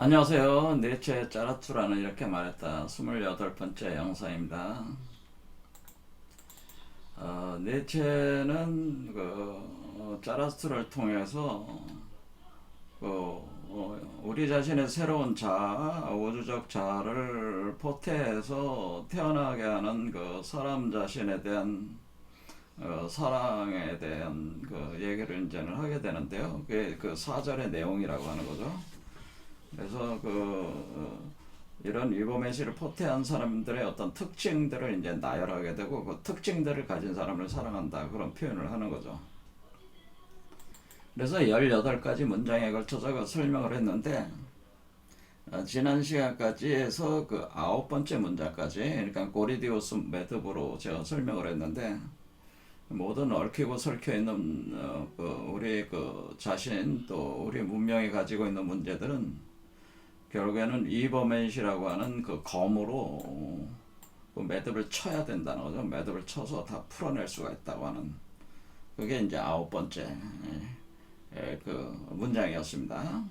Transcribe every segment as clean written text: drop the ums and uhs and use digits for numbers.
안녕하세요. 넷째 짜라투라는 이렇게 말했다. 28번째 영상입니다. 넷째는 짜라투를 통해서 우리 자신의 새로운 자아, 우주적 자아를 포태해서 태어나게 하는 그 사람 자신에 대한 사랑에 대한 그 얘기를 이제는 하게 되는데요. 그게 그 사절의 내용이라고 하는 거죠. 그래서 이런 위버메시를 포태한 사람들의 어떤 특징들을 이제 나열하게 되고 그 특징들을 가진 사람을 사랑한다 그런 표현을 하는 거죠. 그래서 18가지 문장에 걸쳐서 그 설명을 했는데 지난 시간까지 해서 그 9번째 문장까지 그러니까 고리디오스 매듭으로 제가 설명을 했는데 모든 얽히고 설켜 있는 우리 그 자신 또 우리 문명이 가지고 있는 문제들은 결국에는 이버맨시라고 하는 그 검으로 그 매듭을 쳐야 된다는 거죠. 매듭을 쳐서 다 풀어낼 수가 있다고 하는 그게 이제 9번째 그 문장이었습니다.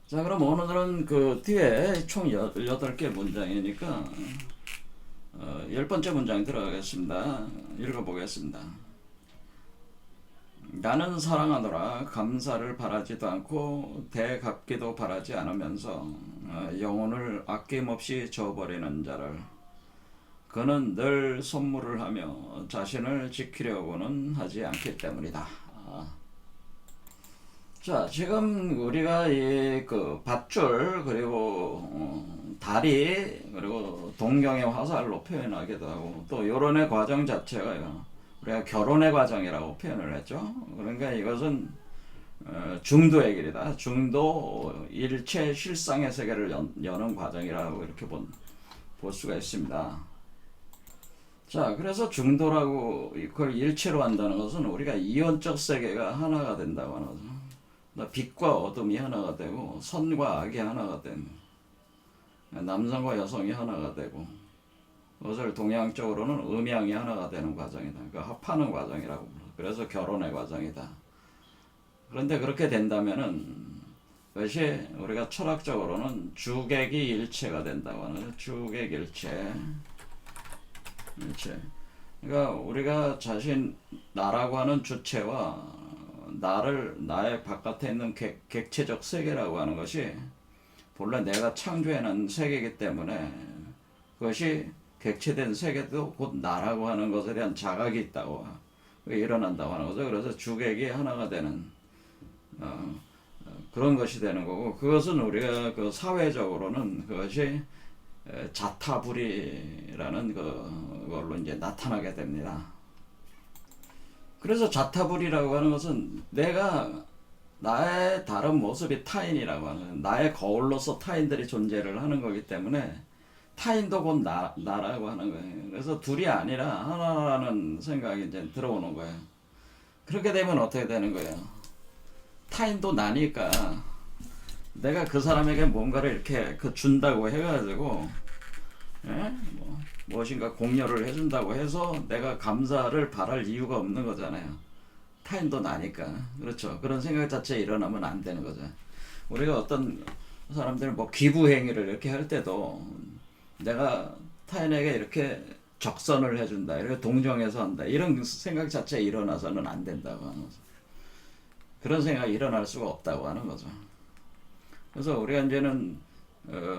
자, 그럼 오늘은 그 뒤에 총 18개 문장이니까 10번째 문장 들어가겠습니다. 읽어보겠습니다. 나는 사랑하노라 감사를 바라지도 않고 대갚기도 바라지 않으면서 영혼을 아낌없이 줘버리는 자를 그는 늘 선물을 하며 자신을 지키려고는 하지 않기 때문이다. 자, 지금 우리가 이 그 밧줄 그리고 다리 그리고 동경의 화살로 표현하기도 하고 또 요런의 과정 자체가 우리가 결혼의 과정이라고 표현을 했죠. 그러니까 이것은 중도의 길이다. 중도 일체 실상의 세계를 여는 과정이라고 이렇게 볼 수가 있습니다. 자, 그래서 중도라고 이걸 일체로 한다는 것은 우리가 이원적 세계가 하나가 된다고 하는 거죠. 빛과 어둠이 하나가 되고 선과 악이 하나가 되는 남성과 여성이 하나가 되고 그것을 동양적으로는 음양이 하나가 되는 과정이다. 그러니까 합하는 과정이라고 불러요. 그래서 결혼의 과정이다. 그런데 그렇게 된다면은 그것이 우리가 철학적으로는 주객이 일체가 된다고 하는 거죠. 주객 일체. 그러니까 우리가 자신 나라고 하는 주체와 나의 바깥에 있는 객체적 세계라고 하는 것이 본래 내가 창조해낸 세계이기 때문에 그것이 객체된 세계도 곧 나라고 하는 것에 대한 자각이 있다고 일어난다고 하는 거죠. 그래서 주객이 하나가 되는 그런 것이 되는 거고 그것은 우리가 그 사회적으로는 그것이 자타불이라는 그걸로 이제 나타나게 됩니다. 그래서 자타불이라고 하는 것은 내가 나의 다른 모습이 타인이라고 하는 나의 거울로서 타인들이 존재를 하는 거기 때문에 타인도 곧 나라고 하는 거예요. 그래서 둘이 아니라 하나라는 생각이 이제 들어오는 거예요. 그렇게 되면 어떻게 되는 거예요? 타인도 나니까 내가 그 사람에게 뭔가를 이렇게 준다고 해가지고 무엇인가 공여를 해준다고 해서 내가 감사를 바랄 이유가 없는 거잖아요. 타인도 나니까. 그렇죠. 그런 생각 자체에 일어나면 안 되는 거죠. 우리가 어떤 사람들은 뭐 기부 행위를 이렇게 할 때도 내가 타인에게 이렇게 적선을 해준다, 이렇게 동정해서 한다, 이런 생각 자체에 일어나서는 안 된다고 하는 거죠. 그런 생각이 일어날 수가 없다고 하는 거죠. 그래서 우리가 이제는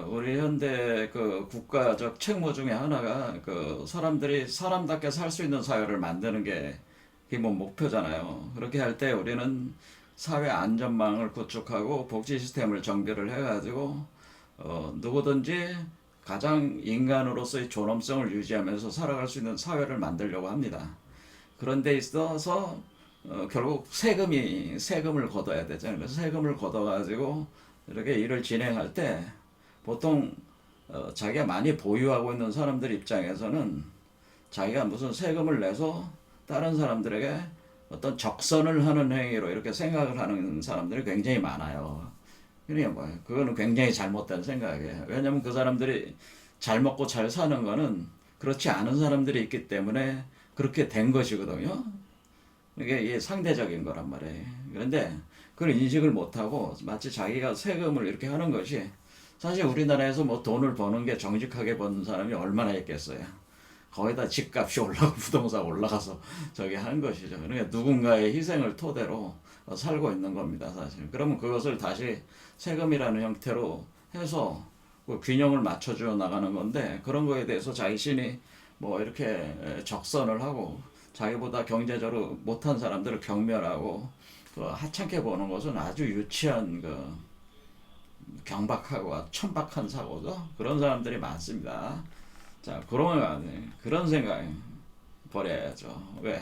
우리 현대 그 국가적 책무 중에 하나가 그 사람들이 사람답게 살 수 있는 사회를 만드는 게 기본 목표잖아요. 그렇게 할 때 우리는 사회 안전망을 구축하고 복지 시스템을 정비를 해가지고 누구든지 가장 인간으로서의 존엄성을 유지하면서 살아갈 수 있는 사회를 만들려고 합니다. 그런 데 있어서 결국 세금을 걷어야 되잖아요. 그래서 세금을 걷어가지고 이렇게 일을 진행할 때 보통 자기가 많이 보유하고 있는 사람들 입장에서는 자기가 무슨 세금을 내서 다른 사람들에게 어떤 적선을 하는 행위로 이렇게 생각을 하는 사람들이 굉장히 많아요. 그러니까 뭐 그거는 굉장히 잘못된 생각이에요. 왜냐하면 그 사람들이 잘 먹고 잘 사는 거는 그렇지 않은 사람들이 있기 때문에 그렇게 된 것이거든요. 이게 상대적인 거란 말이에요. 그런데 그걸 인식을 못하고 마치 자기가 세금을 이렇게 하는 것이, 사실 우리나라에서 뭐 돈을 버는 게 정직하게 버는 사람이 얼마나 있겠어요. 거기다 집값이 올라가고 부동산 올라가서 저기 하는 것이죠. 그러니까 누군가의 희생을 토대로 살고 있는 겁니다, 사실. 그러면 그것을 다시 세금이라는 형태로 해서 그 균형을 맞춰줘 나가는 건데, 그런 거에 대해서 자신이 뭐 이렇게 적선을 하고 자기보다 경제적으로 못한 사람들을 경멸하고 그 하찮게 보는 것은 아주 유치한 그 경박하고 천박한 사고죠. 그런 사람들이 많습니다. 자, 그런 생각 버려야죠. 왜?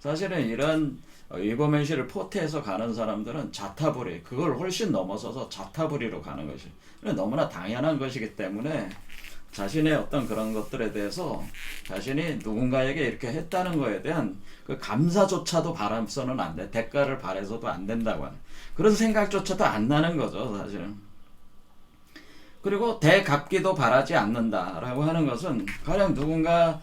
사실은 이런 위버맨시를 포태해서 가는 사람들은 자타불이, 그걸 훨씬 넘어서서 자타불이로 가는 것이 너무나 당연한 것이기 때문에 자신의 어떤 그런 것들에 대해서 자신이 누군가에게 이렇게 했다는 거에 대한 그 감사조차도 바라서는 안 돼. 대가를 바라서도 안 된다고 하는 그런 생각조차도 안 나는 거죠, 사실은. 그리고 대갚기도 바라지 않는다라고 하는 것은 가령 누군가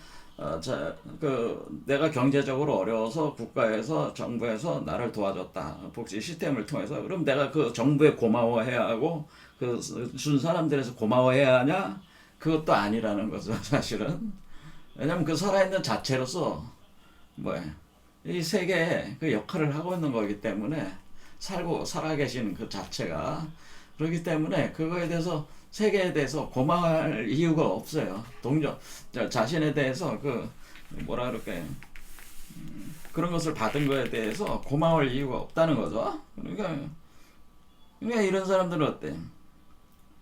내가 경제적으로 어려워서 국가에서 정부에서 나를 도와줬다, 복지 시스템을 통해서. 그럼 내가 그 정부에 고마워해야 하고 그 준 사람들에서 고마워해야 하냐? 그것도 아니라는 거죠, 사실은. 왜냐면 그 살아있는 자체로서 뭐야, 이 세계에 그 역할을 하고 있는 거기 때문에, 살아계신 그 자체가 그렇기 때문에 그거에 대해서, 세계에 대해서 고마워할 이유가 없어요. 자신에 대해서 그 뭐라 그럴게, 그런 것을 받은 거에 대해서 고마워할 이유가 없다는 거죠. 그러니까 이런 사람들은 어때?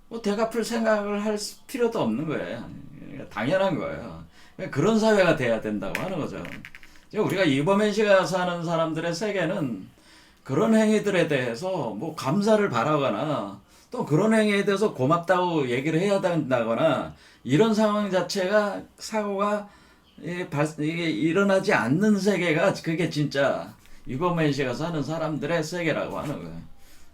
뭐 되갚을 생각을 할 필요도 없는 거예요. 그러니까 당연한 거예요. 그러니까 그런 사회가 돼야 된다고 하는 거죠. 우리가 이범현 씨가 사는 사람들의 세계는 그런 행위들에 대해서 뭐 감사를 바라거나 또 그런 행위에 대해서 고맙다고 얘기를 해야 된다거나 이런 상황 자체가, 사고가 이게 일어나지 않는 세계가, 그게 진짜 이범현 씨가 사는 사람들의 세계라고 하는 거예요.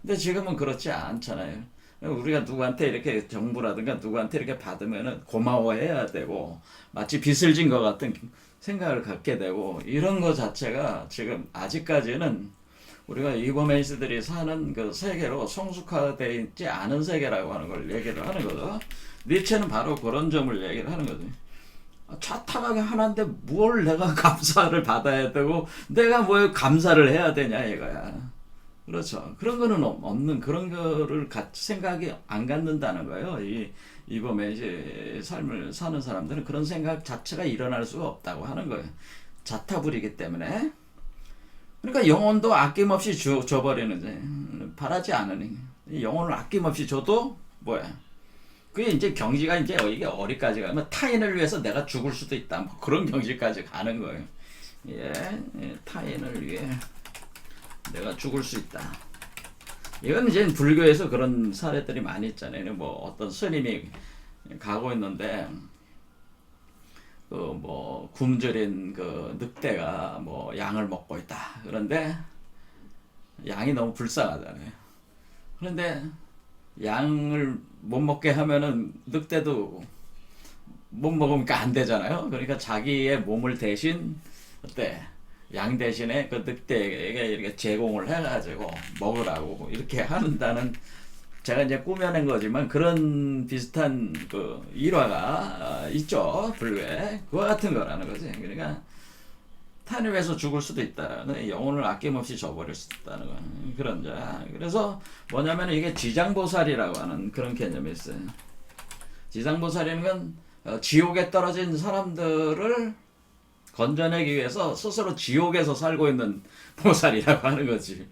근데 지금은 그렇지 않잖아요. 우리가 누구한테 이렇게, 정부라든가 누구한테 이렇게 받으면은 고마워해야 되고 마치 빚을 진 것 같은 생각을 갖게 되고, 이런 것 자체가 지금 아직까지는 우리가 이범현씨들이 사는 그 세계로 성숙화되어 있지 않은 세계라고 하는 걸 얘기를 하는 거죠. 니체는 바로 그런 점을 얘기를 하는 거죠. 자타하게 하나인데 뭘 내가 감사를 받아야 되고 내가 뭘 감사를 해야 되냐 이거야. 그렇죠. 그런 거는 없는, 그런 거를 생각이 안 갖는다는 거예요. 이범의 삶을 사는 사람들은 그런 생각 자체가 일어날 수가 없다고 하는 거예요. 자타불이기 때문에. 그러니까 영혼도 아낌없이 줘버리는, 바라지 않으니 영혼을 아낌없이 줘도 뭐야, 그게 이제 경지가, 이제 이게 어디까지 가면 타인을 위해서 내가 죽을 수도 있다, 뭐 그런 경지까지 가는 거예요. 타인을 위해 내가 죽을 수 있다. 이건 이제 불교에서 그런 사례들이 많이 있잖아요. 뭐 어떤 스님이 가고 있는데 그 뭐 굶주린 그 늑대가 뭐 양을 먹고 있다. 그런데 양이 너무 불쌍하잖아요. 그런데 양을 못 먹게 하면은 늑대도 못 먹으니까 안 되잖아요. 그러니까 자기의 몸을 대신 어때? 양 대신에 그 늑대에게 이렇게 제공을 해가지고 먹으라고 이렇게 한다는, 제가 이제 꾸며낸 거지만 그런 비슷한 그 일화가 있죠, 불교에. 그와 같은 거라는 거지. 그러니까 타인을 위해서 죽을 수도 있다는, 영혼을 아낌없이 줘버릴 수 있다는 거, 그런 자. 그래서 뭐냐면 이게 지장보살이라고 하는 그런 개념이 있어요. 지장보살이라는 건 지옥에 떨어진 사람들을 건져내기 위해서 스스로 지옥에서 살고 있는 보살이라고 하는 거지.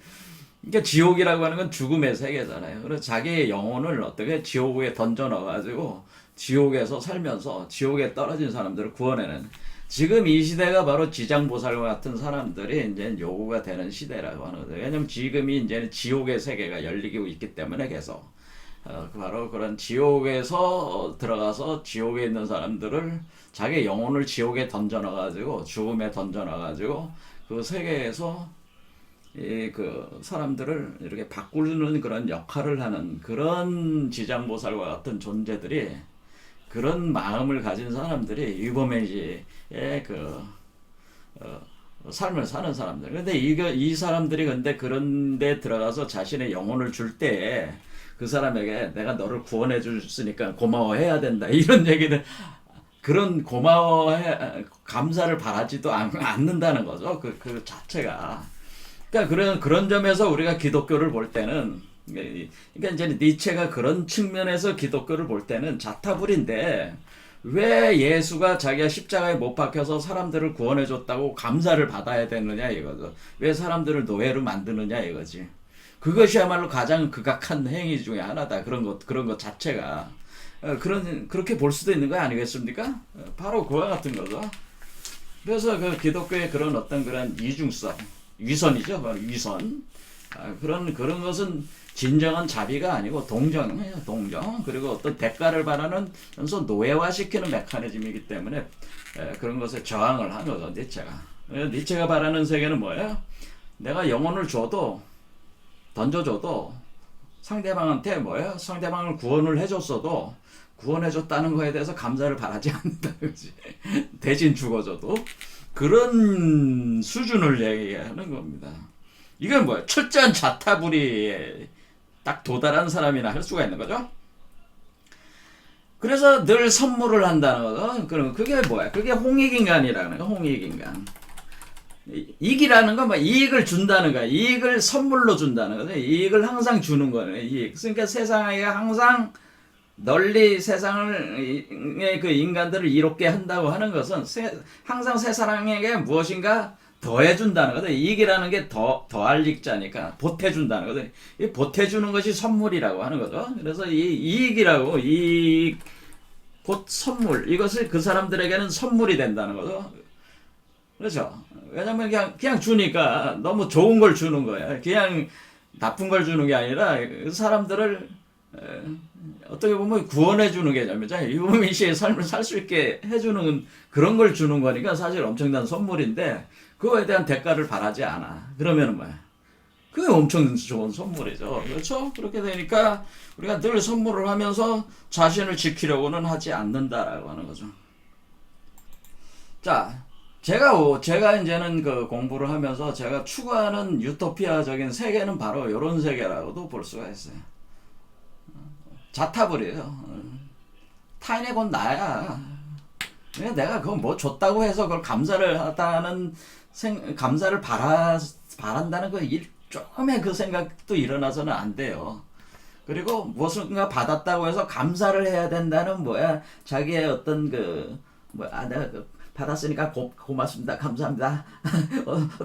그러니까 지옥이라고 하는 건 죽음의 세계잖아요. 그래서 자기의 영혼을 어떻게 지옥에 던져 넣어가지고 지옥에서 살면서 지옥에 떨어진 사람들을 구원해내는, 지금 이 시대가 바로 지장보살과 같은 사람들이 이제 요구가 되는 시대라고 하는 거죠. 왜냐면 지금이 이제는 지옥의 세계가 열리고 있기 때문에 계속 바로 그런 지옥에서 들어가서 지옥에 있는 사람들을, 자기 영혼을 지옥에 던져 넣어가지고 죽음에 던져 넣어가지고 그 세계에서 그 사람들을 이렇게 바꾸는 그런 역할을 하는 그런 지장보살과 같은 존재들이, 그런 마음을 가진 사람들이 유범의지의 그 삶을 사는 사람들. 근데 이 사람들이 근데 그런데 들어가서 자신의 영혼을 줄 때 그 사람에게 내가 너를 구원해 줬으니까 고마워해야 된다. 이런 얘기는 그런 감사를 바라지도 않는다는 거죠. 그 자체가. 그러니까 그런 점에서 우리가 기독교를 볼 때는, 그러니까 이제 니체가 그런 측면에서 기독교를 볼 때는 자타불인데, 왜 예수가 자기가 십자가에 못 박혀서 사람들을 구원해 줬다고 감사를 받아야 되느냐 이거죠. 왜 사람들을 노예로 만드느냐 이거지. 그것이야말로 가장 극악한 행위 중에 하나다. 그런 것 자체가. 그렇게 볼 수도 있는 거 아니겠습니까? 바로 그와 같은 거죠. 그래서 그 기독교의 그런 어떤 그런 이중성, 위선이죠. 바로 위선. 그런 것은 진정한 자비가 아니고 동정이에요. 동정. 그리고 어떤 대가를 바라면서 노예화시키는 메커니즘이기 때문에 그런 것에 저항을 한 거죠. 니체가 바라는 세계는 뭐예요? 내가 영혼을 줘도, 던져줘도 상대방한테 뭐예요? 상대방을 구원을 해줬어도 구원해줬다는 거에 대해서 감사를 바라지 않는다. 그지? 대신 죽어줘도 그런 수준을 얘기하는 겁니다. 이건 뭐야? 철저한 자타불이에 딱 도달한 사람이나 할 수가 있는 거죠. 그래서 늘 선물을 한다는 거죠. 그럼 그게 뭐야? 그게 홍익인간이라는 거. 홍익인간. 이익이라는 건 뭐 이익을 준다는 거야. 이익을 선물로 준다는 거죠. 이익을 항상 주는 거예요. 이익. 그러니까 세상에 항상 널리 세상을 그 인간들을 이롭게 한다고 하는 것은 항상 세상에게 무엇인가 더해준다는 거죠. 이익이라는 게 더할 익자니까 보태준다는 거죠. 이 보태주는 것이 선물이라고 하는 거죠. 그래서 이 이익이라고, 이익 곧 선물, 이것을 그 사람들에게는 선물이 된다는 거죠. 그렇죠. 왜냐면 그냥 주니까 너무 좋은 걸 주는 거야. 그냥 나쁜 걸 주는 게 아니라 그 사람들을 어떻게 보면 구원해 주는 개념이죠. 유부민 씨의 삶을 살 수 있게 해주는 그런 걸 주는 거니까 사실 엄청난 선물인데 그거에 대한 대가를 바라지 않아. 그러면은 뭐야? 그게 엄청 좋은 선물이죠. 그렇죠? 그렇게 되니까 우리가 늘 선물을 하면서 자신을 지키려고는 하지 않는다라고 하는 거죠. 자, 제가 이제는 그 공부를 하면서 제가 추구하는 유토피아적인 세계는 바로 이런 세계라고도 볼 수가 있어요. 자타불이에요. 타인의 곧 나야. 내가 그거 뭐 줬다고 해서 그걸 감사를 하다는 감사를 바란다는 그 일종의 그 생각도 일어나서는 안 돼요. 그리고 무엇인가 받았다고 해서 감사를 해야 된다는 뭐야 자기의 어떤 내가 받았으니까 고맙습니다, 감사합니다,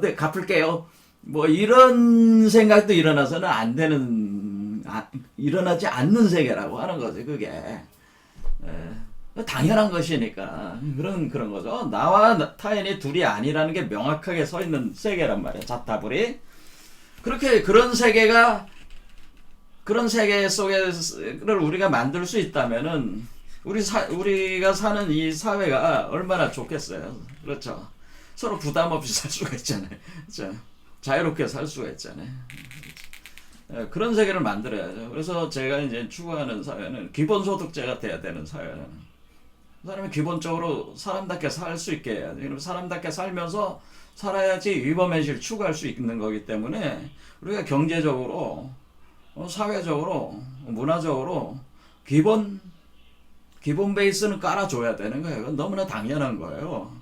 네 갚을게요, 뭐 이런 생각도 일어나서는 안 되는, 일어나지 않는 세계라고 하는 거지 그게. 당연한 것이니까 그런 거죠. 나와 타인이 둘이 아니라는 게 명확하게 서 있는 세계란 말이야. 자타불이. 그렇게 그런 세계 속에를 우리가 만들 수 있다면은 우리가 사는 이 사회가 얼마나 좋겠어요. 그렇죠. 서로 부담 없이 살 수가 있잖아요. 그렇죠. 자유롭게 살 수가 있잖아요. 그런 세계를 만들어야죠. 그래서 제가 이제 추구하는 사회는 기본소득제가 돼야 되는 사회는. 그 사람이 기본적으로 사람답게 살 수 있게 해야지. 그럼 사람답게 살면서 살아야지 위법행실을 추구할 수 있는 거기 때문에 우리가 경제적으로, 사회적으로, 문화적으로 기본 베이스는 깔아줘야 되는 거예요. 그건 너무나 당연한 거예요.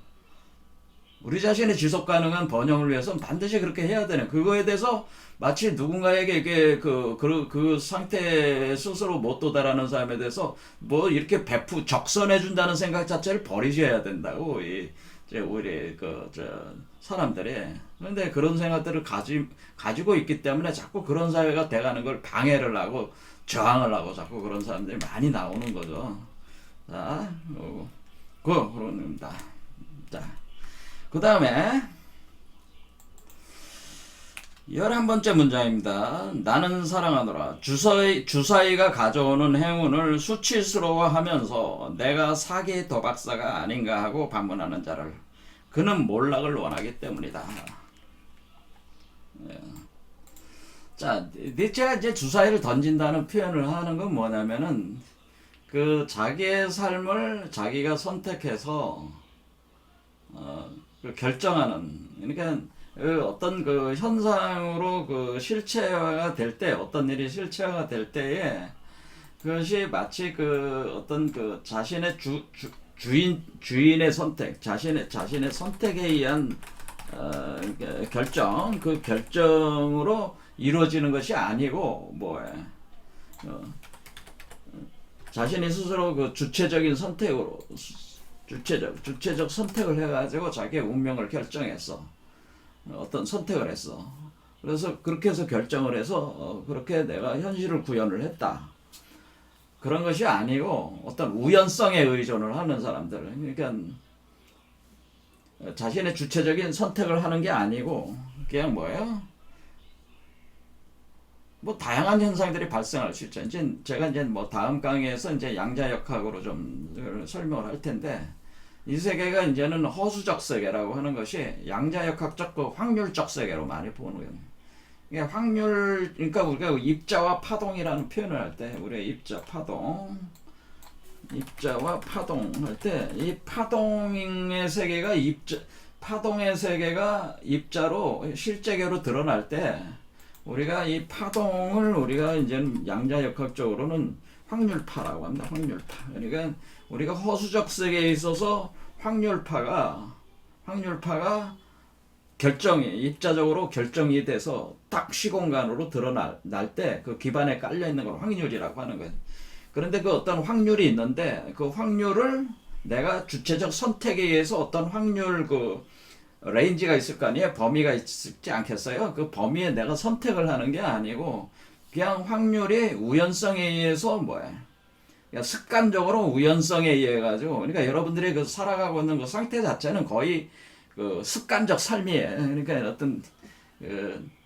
우리 자신의 지속 가능한 번영을 위해서는 반드시 그렇게 해야 되는, 그거에 대해서 마치 누군가에게 이게 그 상태에 스스로 못 도달하는 사람에 대해서 뭐 이렇게 적선해준다는 생각 자체를 버리셔야 된다고, 우리 사람들이. 그런데 그런 생각들을 가지고 있기 때문에 자꾸 그런 사회가 돼가는 걸 방해를 하고 저항을 하고 자꾸 그런 사람들이 많이 나오는 거죠. 자, 그럽니다. 자, 그 다음에 11번째 문장입니다. 나는 사랑하노라. 주사위가 가져오는 행운을 수치스러워하면서 내가 사기 도박사가 아닌가 하고 반문하는 자를 그는 몰락을 원하기 때문이다. 자, 니체가 이제 주사위를 던진다는 표현을 하는 건 뭐냐면은 자기의 삶을 자기가 선택해서 그 결정하는, 그러니까 그 어떤 그 현상으로 그 실체화가 될 때, 어떤 일이 실체화가 될 때에 그것이 마치 그 어떤 그 자신의 주인의 선택, 자신의 선택에 의한 결정, 그 결정으로 이루어지는 것이 아니고 자신이 스스로 그 주체적인 선택으로 주체적 선택을 해가지고 자기의 운명을 결정했어. 어떤 선택을 했어. 그래서 그렇게 해서 결정을 해서 그렇게 내가 현실을 구현을 했다. 그런 것이 아니고 어떤 우연성에 의존을 하는 사람들. 그러니까 자신의 주체적인 선택을 하는 게 아니고 그냥 뭐 다양한 현상들이 발생할 수 있죠. 이제 제가 이제 뭐 다음 강의에서 이제 양자역학으로 좀 설명을 할 텐데, 이 세계가 이제는 허수적 세계라고 하는 것이 양자역학적 그 확률적 세계로 많이 보는 거예요. 이게 확률, 그러니까 우리가 입자와 파동이라는 표현을 할 때, 우리가 입자와 파동 할 때, 이 파동의 세계가 파동의 세계가 입자로 실제계로 드러날 때, 우리가 이 파동을 우리가 이제 양자역학적으로는 확률파라고 합니다. 확률파. 그러니까 우리가 허수적 세계에 있어서 확률파가 입자적으로 결정이 돼서 딱 시공간으로 드러날 때 그 기반에 깔려 있는 걸 확률이라고 하는 거예요. 그런데 그 어떤 확률이 있는데 그 확률을 내가 주체적 선택에 의해서 어떤 확률 그 레인지가 있을 거 아니에요? 범위가 있지 않겠어요? 그 범위에 내가 선택을 하는 게 아니고 그냥 확률이 우연성에 의해서 그냥 습관적으로 우연성에 의해 가지고, 그러니까 여러분들이 그 살아가고 있는 그 상태 자체는 거의 그 습관적 삶이에요. 그러니까 어떤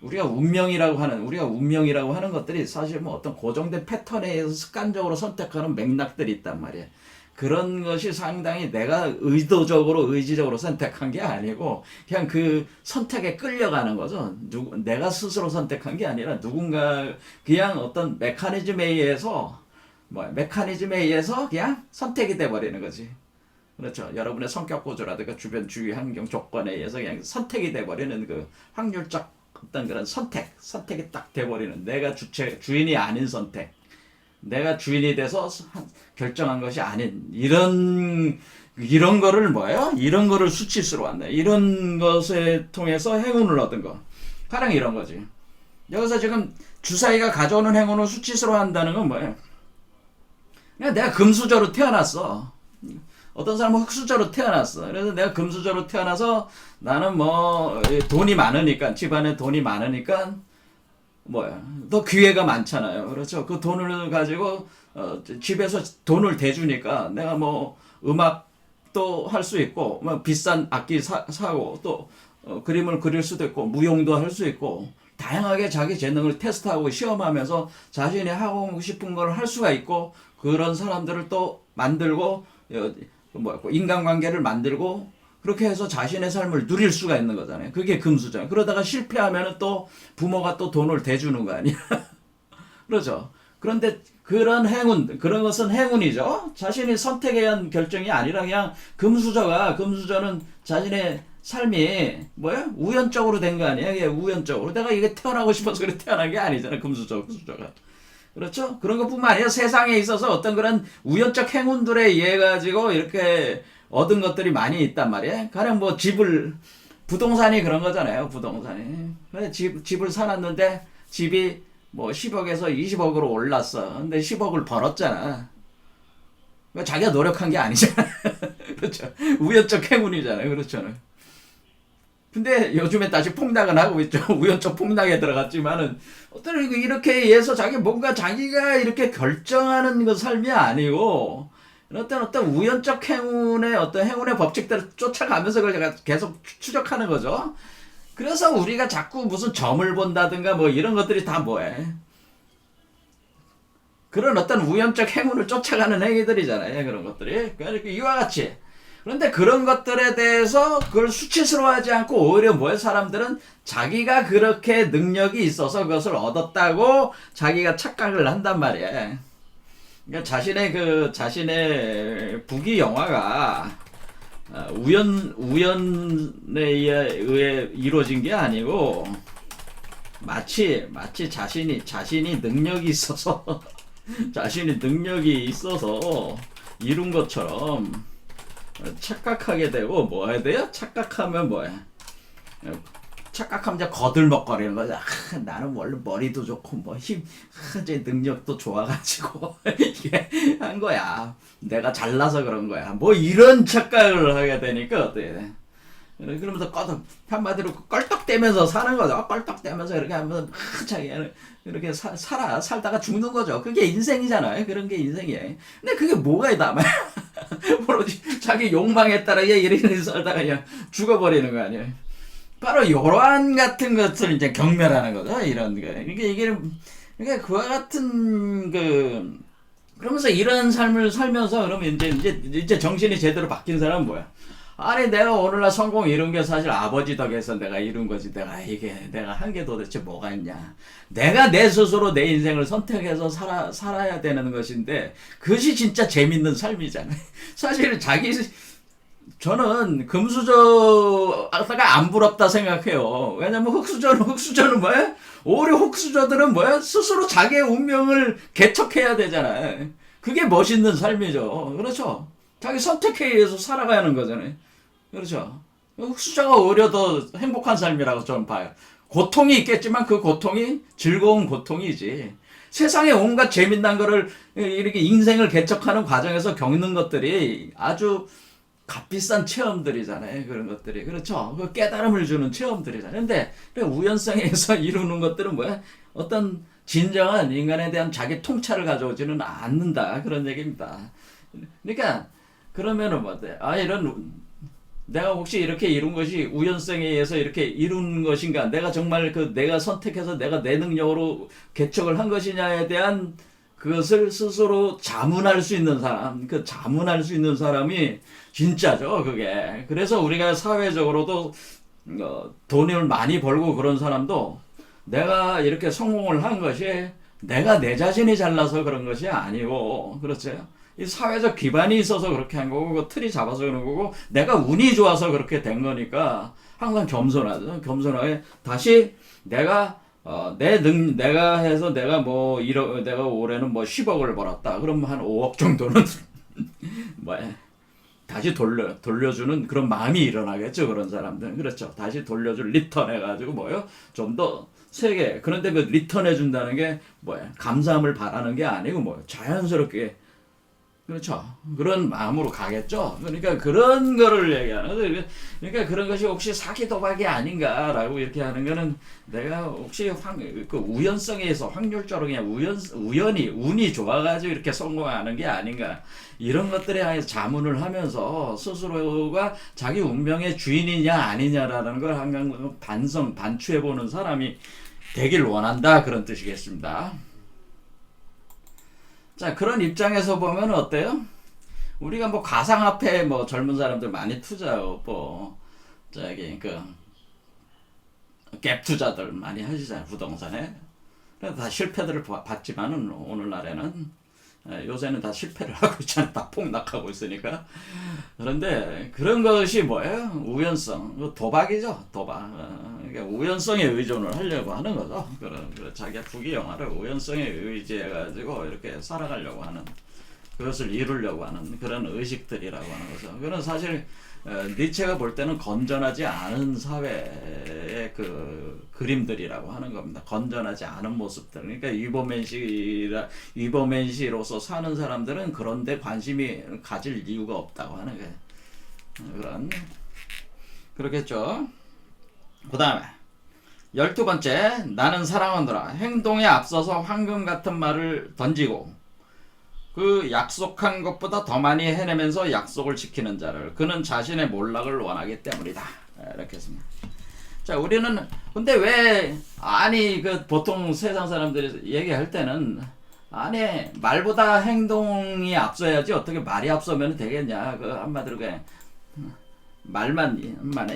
우리가 운명이라고 하는 것들이 사실 뭐 어떤 고정된 패턴에 의해서 습관적으로 선택하는 맥락들이 있단 말이에요. 그런 것이 상당히 내가 의지적으로 선택한 게 아니고 그냥 그 선택에 끌려가는 거죠. 내가 스스로 선택한 게 아니라 누군가 그냥 어떤 메커니즘에 의해서 그냥 선택이 돼 버리는 거지. 그렇죠. 여러분의 성격 구조라든가 주변 주위 환경 조건에 의해서 그냥 선택이 돼 버리는 그 확률적 어떤 그런 선택이 딱 돼 버리는, 내가 주인이 아닌 선택. 내가 주인이 돼서 결정한 것이 아닌 이런 거를 이런 거를 수치수로 한다. 이런 것에 통해서 행운을 얻은 거. 가령 이런 거지. 여기서 지금 주사위가 가져오는 행운을 수치수로 한다는 건 뭐예요? 그냥 내가 금수저로 태어났어. 어떤 사람은 흙수저로 태어났어. 그래서 내가 금수저로 태어나서 나는 돈이 많으니까, 집안에 돈이 많으니까 더 기회가 많잖아요. 그렇죠. 그 돈을 가지고 집에서 돈을 대주니까 내가 음악도 할 수 있고 비싼 악기 사고 또 그림을 그릴 수도 있고 무용도 할 수 있고 다양하게 자기 재능을 테스트하고 시험하면서 자신이 하고 싶은 걸 할 수가 있고, 그런 사람들을 또 만들고 인간관계를 만들고 그렇게 해서 자신의 삶을 누릴 수가 있는 거잖아요. 그게 금수저. 그러다가 실패하면 또 부모가 또 돈을 대주는 거 아니야. 그렇죠. 그런데 그런 것은 행운이죠. 자신이 선택에 의한 결정이 아니라 그냥 금수저는 자신의 삶이 우연적으로 된 거 아니야. 이게 우연적으로. 내가 이게 태어나고 싶어서 그래 태어난 게 아니잖아. 금수저가. 그렇죠? 그런 것뿐만 아니라 세상에 있어서 어떤 그런 우연적 행운들에 의해 가지고 이렇게 얻은 것들이 많이 있단 말이에요. 가령 부동산이 그런 거잖아요. 부동산이. 집을 사놨는데 집이 10억에서 20억으로 올랐어. 근데 10억을 벌었잖아. 자기가 노력한 게 아니잖아. 그렇죠. 우연적 행운이잖아요. 그렇죠. 근데 요즘에 다시 폭락은 하고 있죠. 우연적 폭락에 들어갔지만은 이렇게 해서 자기가 이렇게 결정하는 그 삶이 아니고 어떤 우연적 행운의 법칙들을 쫓아가면서 그걸 계속 추적하는 거죠. 그래서 우리가 자꾸 무슨 점을 본다든가 이런 것들이 다 그런 어떤 우연적 행운을 쫓아가는 행위들이잖아요. 그런 것들이. 그러니까 이와 같이. 그런데 그런 것들에 대해서 그걸 수치스러워하지 않고 오히려 사람들은 자기가 그렇게 능력이 있어서 그것을 얻었다고 자기가 착각을 한단 말이에요. 그러니까 자신의 부귀 영화가 우연에 의해 이루어진 게 아니고 마치 자신이 능력이 있어서 자신이 능력이 있어서 이룬 것처럼 착각하게 되고 뭐 해야 돼요? 착각하면 뭐야? 착각하면 이제 거들먹거리는 거죠. 나는 원래 머리도 좋고 뭐 이제 능력도 좋아가지고 이게 한 거야. 내가 잘나서 그런 거야. 뭐 이런 착각을 하게 되니까 어떻게 돼? 그러면서 한마디로 껄떡대면서 사는 거죠. 껄떡대면서 이렇게 하면서 자기는 이렇게 살다가 죽는 거죠. 그게 인생이잖아요. 그런 게 인생이에요. 근데 그게 뭐가 남아요? 오로지 자기 욕망에 따라 이렇게 살다가 그냥 죽어버리는 거 아니에요. 바로 이러한 같은 것을 이제 경멸하는 거죠. 이런 거. 이게 그러니까 그와 같은 그러면서 이런 삶을 살면서 그러면 이제 정신이 제대로 바뀐 사람은 뭐야? 아니 내가 오늘날 성공 이룬 게 사실 아버지 덕에서 내가 이룬 거지. 내가 한 게 도대체 뭐가 있냐? 내가 내 스스로 내 인생을 선택해서 살아야 되는 것인데 그것이 진짜 재밌는 삶이잖아요. 사실 저는 금수저가 안 부럽다 생각해요. 왜냐면 흑수저는 뭐야? 오히려 흑수저들은 뭐야? 스스로 자기의 운명을 개척해야 되잖아요. 그게 멋있는 삶이죠. 그렇죠? 자기 선택에 의해서 살아가는 거잖아요. 그렇죠? 흑수저가 오히려 더 행복한 삶이라고 저는 봐요. 고통이 있겠지만 그 고통이 즐거운 고통이지. 세상에 온갖 재밌는 거를 이렇게 인생을 개척하는 과정에서 겪는 것들이 아주 값비싼 체험들이잖아요. 그런 것들이. 그렇죠. 그 깨달음을 주는 체험들이잖아요. 근데 우연성에 의해서 이루는 것들은 뭐야? 어떤 진정한 인간에 대한 자기 통찰을 가져오지는 않는다. 그런 얘기입니다. 그러니까 그러면은 뭐 돼? 내가 혹시 이렇게 이룬 것이 우연성에 의해서 이렇게 이룬 것인가? 내가 정말 내가 선택해서 내가 내 능력으로 개척을 한 것이냐에 대한 그것을 스스로 자문할 수 있는 사람, 자문할 수 있는 사람이 진짜죠, 그게. 그래서 우리가 사회적으로도, 돈을 많이 벌고 그런 사람도 내가 이렇게 성공을 한 것이 내가 내 자신이 잘나서 그런 것이 아니고, 그렇죠. 이 사회적 기반이 있어서 그렇게 한 거고, 그 틀이 잡아서 그런 거고, 내가 운이 좋아서 그렇게 된 거니까 항상 겸손하죠. 겸손하게 다시 내가 내가 해서 내가 내가 올해는 10억을 벌었다. 그럼 한 5억 정도는 뭐야 다시 돌려주는 그런 마음이 일어나겠죠. 그런 사람들은. 그렇죠. 다시 돌려줄 리턴 해가지고 좀 더 세게. 그런데 그 리턴 해준다는 게 감사함을 바라는 게 아니고 자연스럽게. 그렇죠. 그런 마음으로 가겠죠. 그러니까 그런 거를 얘기하는 거예요. 그러니까 그런 것이 혹시 사기 도박이 아닌가라고 이렇게 하는 거는 내가 혹시 우연성에 의해서 확률적으로 그냥 운이 좋아가지고 이렇게 성공하는 게 아닌가. 이런 것들에 대해서 자문을 하면서 스스로가 자기 운명의 주인이냐 아니냐라는 걸 항상 반추해보는 사람이 되길 원한다. 그런 뜻이겠습니다. 자, 그런 입장에서 보면 어때요? 우리가 가상화폐 젊은 사람들 많이 투자하고 갭 투자들 많이 하시잖아요. 부동산에. 다 실패들을 봤지만은 오늘날에는 요새는 다 실패를 하고 있잖아요. 다 폭락하고 있으니까. 그런데 그런 것이 뭐예요? 우연성. 도박이죠. 도박. 그러니까 우연성에 의존을 하려고 하는 거죠. 자기가 부귀영화를 우연성에 의지해가지고 이렇게 살아가려고 하는, 그것을 이루려고 하는 그런 의식들이라고 하는 거죠. 그건 사실 니체가 볼 때는 건전하지 않은 사회의 그림들이라고 하는 겁니다. 건전하지 않은 모습들. 그러니까 위버맨시로서 사는 사람들은 그런데 관심이 가질 이유가 없다고 하는 거예요. 그렇겠죠. 그 다음에 12번째, 나는 사랑하노라. 행동에 앞서서 황금 같은 말을 던지고 그 약속한 것보다 더 많이 해내면서 약속을 지키는 자를, 그는 자신의 몰락을 원하기 때문이다. 이렇게 했습니다. 자, 우리는 근데 왜 보통 세상 사람들이 얘기할 때는 말보다 행동이 앞서야지 어떻게 말이 앞서면 되겠냐. 한마디로 그냥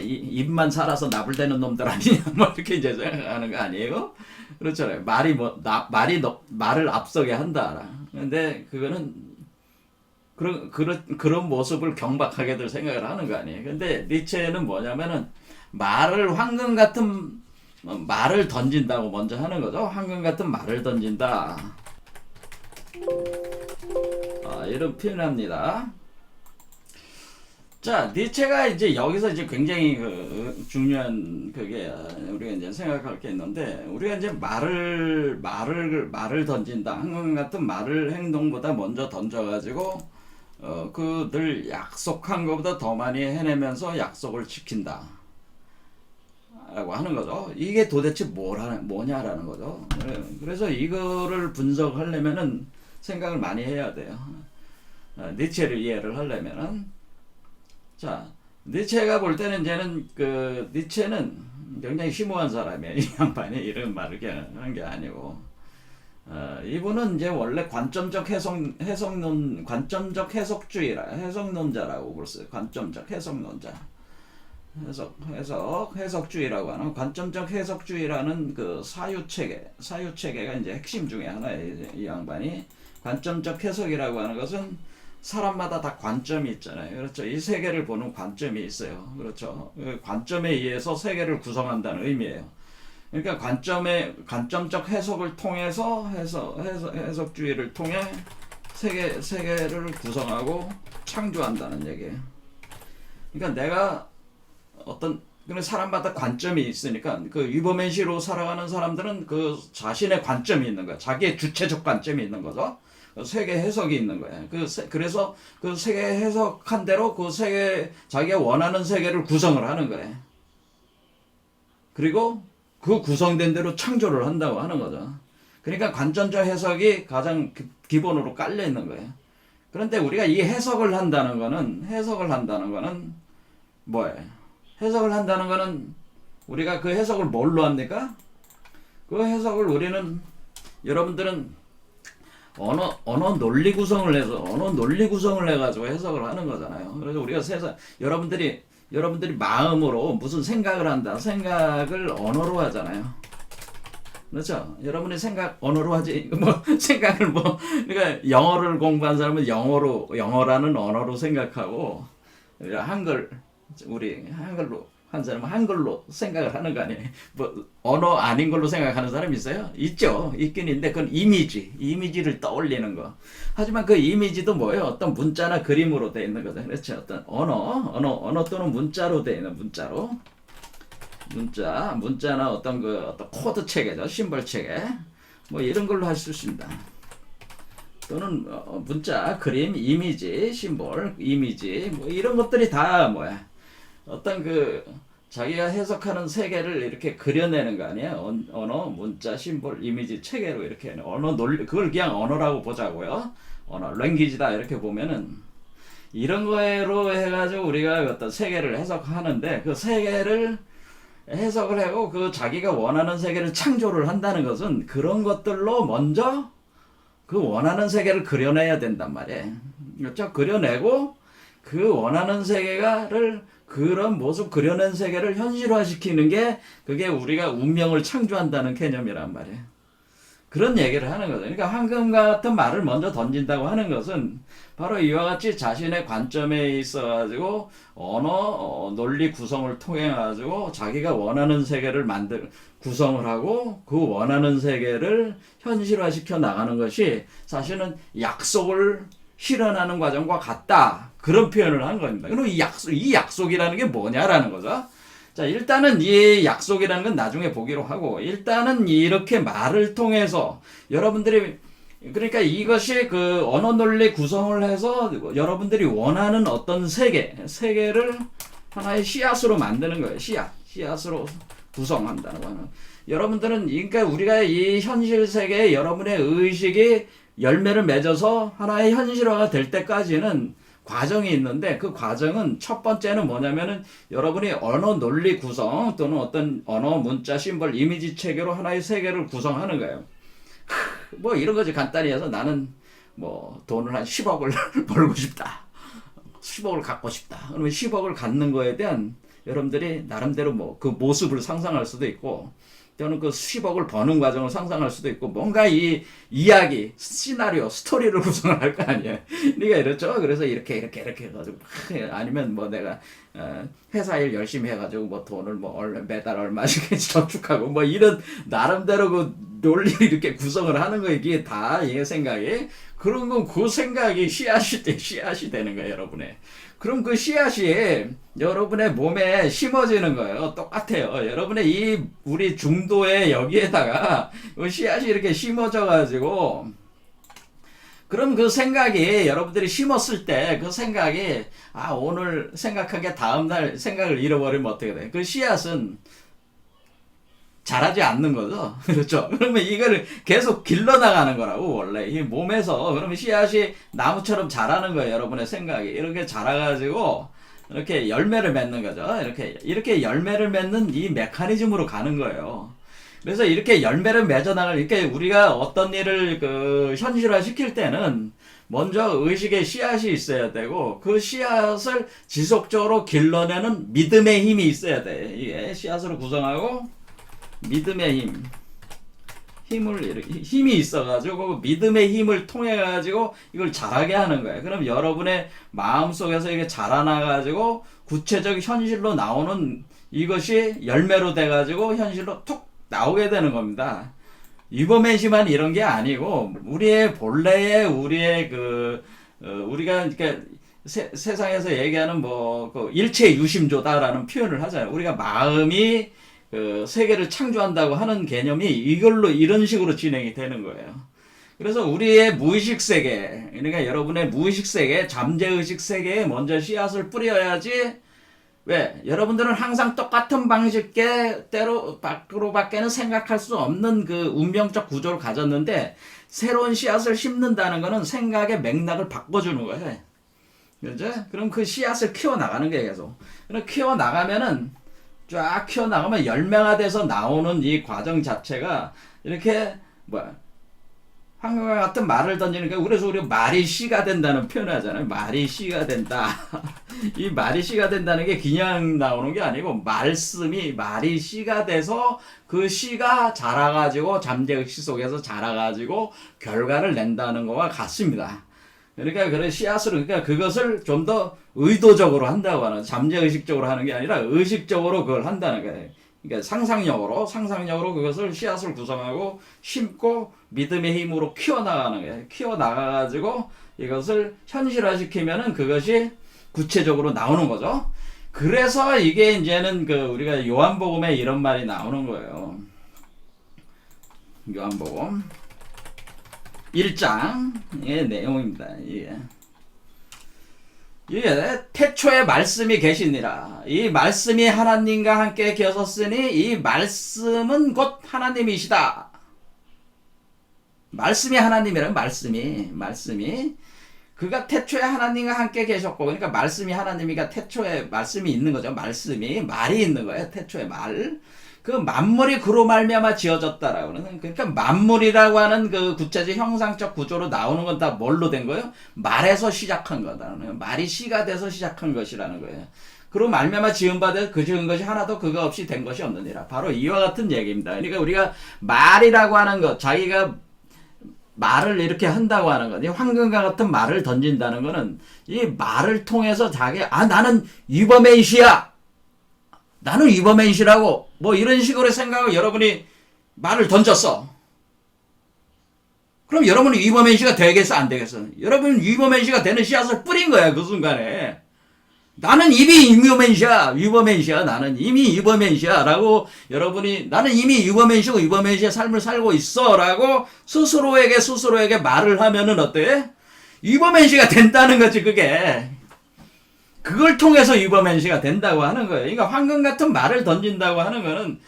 입만 살아서 나불대는 놈들 아니냐, 이렇게 이제 생각하는 거 아니에요? 그렇잖아요. 말을 앞서게 한다. 근데 그거는 그런 모습을 경박하게들 생각을 하는 거 아니에요. 근데 니체는 뭐냐면은 말을 황금 같은 말을 던진다고 먼저 하는 거죠. 황금 같은 말을 던진다. 이런 표현합니다. 자, 니체가 이제 여기서 이제 굉장히 중요한 그게 우리가 이제 생각할 게 있는데, 우리가 이제 말을 던진다. 황금 같은 말을 행동보다 먼저 던져가지고 그 늘 약속한 것보다 더 많이 해내면서 약속을 지킨다. 라고 하는 거죠. 이게 도대체 뭐냐라는 거죠. 그래서 이거를 분석하려면은 생각을 많이 해야 돼요. 니체를 이해를 하려면은. 자, 니체가 볼 때는 이제는 니체는 굉장히 심오한 사람이에요. 이 양반이 이런 말을 하는 게 아니고. 이분은 이제 원래 관점적 해석주의자라고 불렀어요. 관점적 해석론자. 해석주의라고 하는 관점적 해석주의라는 그 사유체계가 이제 핵심 중에 하나예요. 이 양반이 관점적 해석이라고 하는 것은 사람마다 다 관점이 있잖아요. 그렇죠. 이 세계를 보는 관점이 있어요. 그렇죠. 그 관점에 의해서 세계를 구성한다는 의미예요. 그러니까 관점적 해석을 통해서 해석주의를 통해 세계를 구성하고 창조한다는 얘기예요. 그러니까 내가 그런 사람마다 관점이 있으니까 그 위버맨시로 살아가는 사람들은 그 자신의 관점이 있는 거야. 자기의 주체적 관점이 있는 거죠. 세계 해석이 있는 거야. 그래서 그 세계 해석한 대로 자기가 원하는 세계를 구성을 하는 거예요. 그리고 그 구성된 대로 창조를 한다고 하는 거죠. 그러니까 관점적 해석이 가장 기본으로 깔려 있는 거예요. 그런데 우리가 이 해석을 한다는 거는 뭐예요? 해석을 한다는 거는 우리가 그 해석을 뭘로 합니까? 그 해석을 여러분들은 언어 논리 구성을 해가지고 해석을 하는 거잖아요. 그래서 우리가 여러분들이 마음으로 무슨 생각을 한다. 생각을 언어로 하잖아요. 그렇죠? 여러분이 언어로 하지. 그러니까 영어를 공부한 사람은 영어라는 언어로 생각하고, 우리 한글로 한 사람은 한글로 생각을 하는 거 아니에요. 언어 아닌 걸로 생각하는 사람 있어요? 있죠. 있긴 있는데 그건 이미지를 떠올리는 거. 하지만 그 이미지도 뭐예요? 어떤 문자나 그림으로 되어 있는 거죠. 그렇죠. 어떤 언어 또는 문자로 되어 있는 문자나 어떤 코드 체계죠. 심벌 체계. 이런 걸로 할 수 있습니다. 또는 문자, 그림, 이미지, 심볼, 이미지 이런 것들이 다 어떤 자기가 해석하는 세계를 이렇게 그려내는 거 아니에요? 언어, 문자, 심볼, 이미지 체계로 이렇게 언어 논리, 그걸 그냥 언어라고 보자고요. 언어, 랭귀지다 이렇게 보면은 이런 거로 해가지고 우리가 어떤 세계를 해석하는데 그 세계를 해석을 하고 그 자기가 원하는 세계를 창조를 한다는 것은 그런 것들로 먼저 그 원하는 세계를 그려내야 된단 말이에요. 그렇죠? 그려내고 그 원하는 그런 모습 그려낸 세계를 현실화시키는 게 그게 우리가 운명을 창조한다는 개념이란 말이에요. 그런 얘기를 하는 거죠. 그러니까 황금 같은 말을 먼저 던진다고 하는 것은 바로 이와 같이 자신의 관점에 있어가지고 논리 구성을 통해가지고 자기가 원하는 세계를 구성을 하고 그 원하는 세계를 현실화시켜 나가는 것이 사실은 약속을 실현하는 과정과 같다. 그런 표현을 한 겁니다. 그럼 이 약속이라는 게 뭐냐라는 거죠. 자, 일단은 이 약속이라는 건 나중에 보기로 하고, 일단은 이렇게 말을 통해서 그러니까 이것이 그 언어 논리 구성을 해서 여러분들이 원하는 어떤 세계를 하나의 씨앗으로 만드는 거예요. 씨앗으로 구성한다는 거는. 여러분들은, 그러니까 우리가 이 현실 세계에 여러분의 의식이 열매를 맺어서 하나의 현실화가 될 때까지는 과정이 있는데 그 과정은 첫 번째는 뭐냐면은 여러분이 언어 논리 구성 또는 어떤 언어, 문자, 심벌, 이미지 체계로 하나의 세계를 구성하는 거예요. 이런 거지 간단히 해서 나는 돈을 한 10억을 벌고 싶다. 10억을 갖고 싶다. 그러면 10억을 갖는 거에 대한 여러분들이 나름대로 그 모습을 상상할 수도 있고 또는 그 수십억을 버는 과정을 상상할 수도 있고 뭔가 이 이야기, 시나리오, 스토리를 구성을 할 거 아니에요. 네가 이랬죠. 그래서 이렇게 해가지고 아니면 뭐 내가 회사 일 열심히 해가지고 뭐 돈을 뭐 매달 얼마씩 저축하고 뭐 이런 나름대로 그 논리를 이렇게 구성을 하는 거 이게 다 이게 생각이 그런 건 그 생각이 씨앗이 되는 거예요, 여러분의. 그럼 그 씨앗이 여러분의 몸에 심어지는 거예요. 똑같아요. 여러분의 이 우리 중도에 여기에다가 그 씨앗이 이렇게 심어져 가지고 그럼 그 생각이 여러분들이 심었을 때 그 생각이 오늘 생각하게 다음날 생각을 잃어버리면 어떻게 돼? 그 씨앗은 자라지 않는 거죠. 그렇죠. 그러면 이걸 계속 길러나가는 거라고, 원래. 이 몸에서. 그러면 씨앗이 나무처럼 자라는 거예요. 여러분의 생각이. 이렇게 자라가지고, 이렇게 열매를 맺는 거죠. 이렇게 열매를 맺는 이 메커니즘으로 가는 거예요. 그래서 이렇게 열매를 맺어나갈, 이렇게 우리가 어떤 일을 현실화 시킬 때는 먼저 의식의 씨앗이 있어야 되고, 그 씨앗을 지속적으로 길러내는 믿음의 힘이 있어야 돼. 이게 씨앗으로 구성하고, 믿음의 힘이 있어가지고 믿음의 힘을 통해 가지고 이걸 자라게 하는 거예요. 그럼 여러분의 마음 속에서 이게 자라나가지고 구체적 현실로 나오는 이것이 열매로 돼가지고 현실로 툭 나오게 되는 겁니다. 이버맨시만 이런 게 아니고 우리의 본래의 우리의 우리가 그러니까 세상에서 얘기하는 그 일체 유심조다라는 표현을 하잖아요. 우리가 마음이 세계를 창조한다고 하는 개념이 이런 식으로 진행이 되는 거예요. 그래서 우리의 무의식 세계, 그러니까 여러분의 무의식 세계, 잠재의식 세계에 먼저 씨앗을 뿌려야지. 왜? 여러분들은 항상 똑같은 방식의 밖으로밖에는 생각할 수 없는 그 운명적 구조를 가졌는데 새로운 씨앗을 심는다는 거는 생각의 맥락을 바꿔주는 거예요. 그죠? 그럼 그 씨앗을 키워나가는 거예요, 계속. 그럼 키워나가면은 쫙 키워나가면 열매가 돼서 나오는 이 과정 자체가 이렇게 황금과 같은 말을 던지는 게 그래서 우리가 말이 씨가 된다는 표현을 하잖아요. 말이 씨가 된다. 이 말이 씨가 된다는 게 그냥 나오는 게 아니고 말이 씨가 돼서 그 씨가 자라가지고 잠재의식 속에서 자라가지고 결과를 낸다는 거와 같습니다. 그러니까 씨앗으로 그것을 좀 더 의도적으로 한다고 하는, 잠재의식적으로 하는 게 아니라 의식적으로 그걸 한다는 거예요. 그러니까 상상력으로 그것을 씨앗을 구성하고 심고 믿음의 힘으로 키워나가는 거예요. 키워나가가지고 이것을 현실화시키면은 그것이 구체적으로 나오는 거죠. 그래서 이게 이제는 우리가 요한복음에 이런 말이 나오는 거예요. 요한복음 1장의 내용입니다. 이게 태초에 말씀이 계시니라. 이 말씀이 하나님과 함께 계셨으니 이 말씀은 곧 하나님이시다. 말씀이 하나님이라는 말씀이 그가 태초에 하나님과 함께 계셨고, 그러니까 말씀이 하나님이니까 태초에 말씀이 있는 거죠. 말이 있는 거예요. 태초에 말. 그 만물이 그로 말미암아 지어졌다라고 그러는, 그러니까 만물이라고 하는 그 구체적 형상적 구조로 나오는 건 다 뭘로 된 거예요? 말에서 시작한 거다라는 거예요. 말이 씨가 돼서 시작한 것이라는 거예요. 그로 말미암아 지은 것이 하나도 그거 없이 된 것이 없느니라. 바로 이와 같은 얘기입니다. 그러니까 우리가 말이라고 하는 것, 자기가 말을 이렇게 한다고 하는 것, 황금과 같은 말을 던진다는 거는 이 말을 통해서 나는 이버맨시야. 나는 이버맨시라고 뭐 이런 식으로 생각하고 여러분이 말을 던졌어. 그럼 여러분은 이버맨시가 되겠어, 안 되겠어? 여러분은 이버맨시가 되는 씨앗을 뿌린 거야, 그 순간에. 나는 이미 이버맨시야. 나는 이미 이버맨시야. 라고 여러분이 나는 이미 이버맨시고 이버맨시의 삶을 살고 있어. 라고 스스로에게 말을 하면은 어때? 이버맨시가 된다는 거지, 그게. 그걸 통해서 이버맨시가 된다고 하는 거예요. 그러니까 황금 같은 말을 던진다고 하는 거는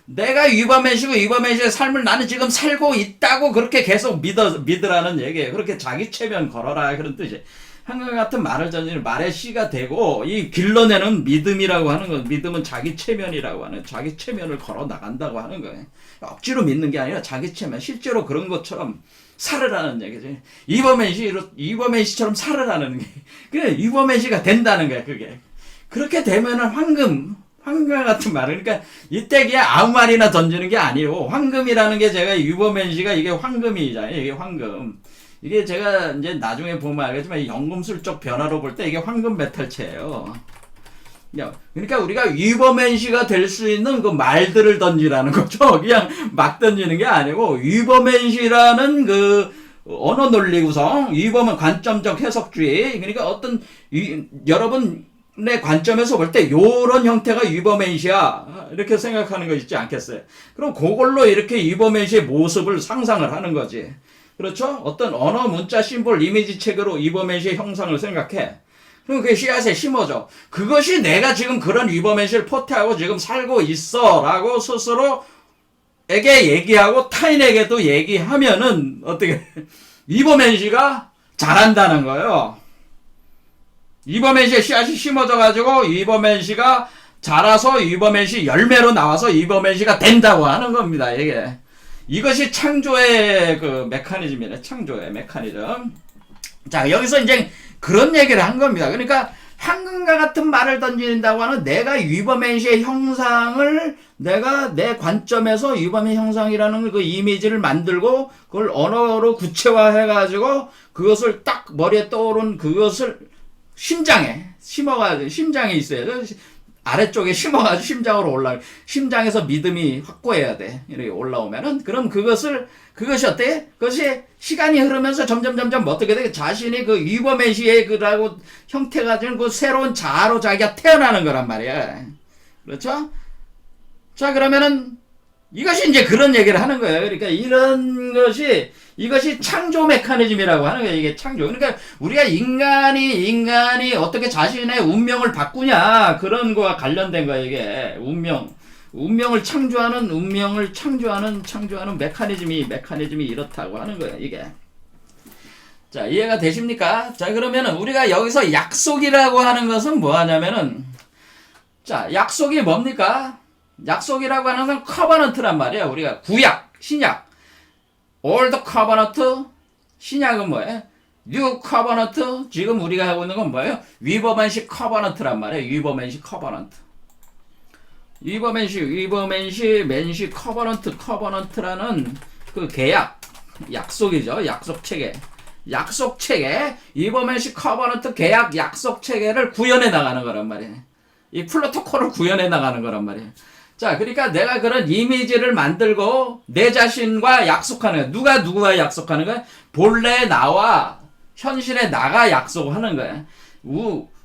내가 이버맨시고 이버맨시의 삶을 나는 지금 살고 있다고 그렇게 계속 믿으라는 얘기예요. 그렇게 자기 체면 걸어라 그런 뜻이에요. 황금 같은 말을 던지는 말의 씨가 되고 이 길러내는 믿음이라고 하는 건 믿음은 자기 체면이라고 하는 자기 체면을 걸어 나간다고 하는 거예요. 억지로 믿는 게 아니라 자기 체면 실제로 그런 것처럼 살으라는 얘기지. 이버맨시처럼 살으라는 게. 그래, 이버맨시가 된다는 거야, 그게. 그렇게 되면은 황금, 황금 같은 말을. 그러니까 이때 그냥 아무 말이나 던지는 게 아니고, 황금이라는 게 제가 유버맨시가 이게 황금이잖아요. 이게 황금. 이게 제가 이제 나중에 보면 알겠지만 연금술적 변화로 볼 때 이게 황금 메탈체예요. 그러니까 우리가 위버맨시가 될 수 있는 그 말들을 던지라는 거죠. 그냥 막 던지는 게 아니고, 위버맨시라는 그 언어 논리 구성, 위버맨 관점적 해석주의. 그러니까 어떤 여러분의 관점에서 볼 때 요런 형태가 위버맨시야, 이렇게 생각하는 거 있지 않겠어요? 그럼 그걸로 이렇게 위버맨시의 모습을 상상을 하는 거지. 그렇죠? 어떤 언어, 문자, 심볼, 이미지 책으로 위버맨시의 형상을 생각해. 그럼 그게 씨앗에 심어져. 그것이 내가 지금 그런 위버맨시를 포태하고 지금 살고 있어 라고 스스로에게 얘기하고 타인에게도 얘기하면은 어떻게 위버맨시가 자란다는 거예요. 위버맨시의 씨앗이 심어져 가지고 위버맨시가 자라서 위버맨시 열매로 나와서 위버맨시가 된다고 하는 겁니다. 이것이 창조의 그 메커니즘이네. 창조의 메커니즘. 자, 여기서 이제 그런 얘기를 한 겁니다. 그러니까 황금과 같은 말을 던진다고 하는 내가 위버맨시의 형상을 내가 내 관점에서 위버맨 형상이라는 그 이미지를 만들고 그걸 언어로 구체화해가지고 그것을 딱 머리에 떠오른 그것을 심장에 심어가지고, 심장에 있어야 돼. 아래쪽에 심어가지고 심장으로 심장에서 믿음이 확고해야 돼. 이렇게 올라오면은, 그럼 그것이 어때? 그것이 시간이 흐르면서 점점 어떻게 돼? 자신이 그 위버맨시의 그라고 형태가 된 그 새로운 자아로 자기가 태어나는 거란 말이야. 그렇죠? 자, 그러면은 이것이 이제 그런 얘기를 하는 거예요. 그러니까 이것이 창조 메커니즘이라고 하는 거예요. 이게 창조. 그러니까 우리가 인간이 어떻게 자신의 운명을 바꾸냐, 그런 거와 관련된 거예요. 이게 운명을 창조하는 메커니즘이 이렇다고 하는 거예요. 이게. 자, 이해가 되십니까? 자, 그러면은 우리가 여기서 약속이라고 하는 것은 뭐 하냐면은, 자, 약속이 뭡니까? 약속이라고 하는 건 커버넌트란 말이에요. 우리가 구약, 신약, 올드 커버넌트, 신약은 뭐예요? 뉴 커버넌트, 지금 우리가 하고 있는 건 뭐예요? 위버맨시 커버넌트란 말이에요. 위버맨시 커버넌트. 맨시 커버넌트라는 그 계약, 약속이죠. 약속 체계, 위버맨시 커버넌트 계약 약속 체계를 구현해 나가는 거란 말이에요. 이 프로토콜을 구현해 나가는 거란 말이에요. 자, 그러니까 내가 그런 이미지를 만들고 내 자신과 약속하는 거야. 누구와 약속하는 거야? 본래 나와 현실의 나가 약속하는 거야.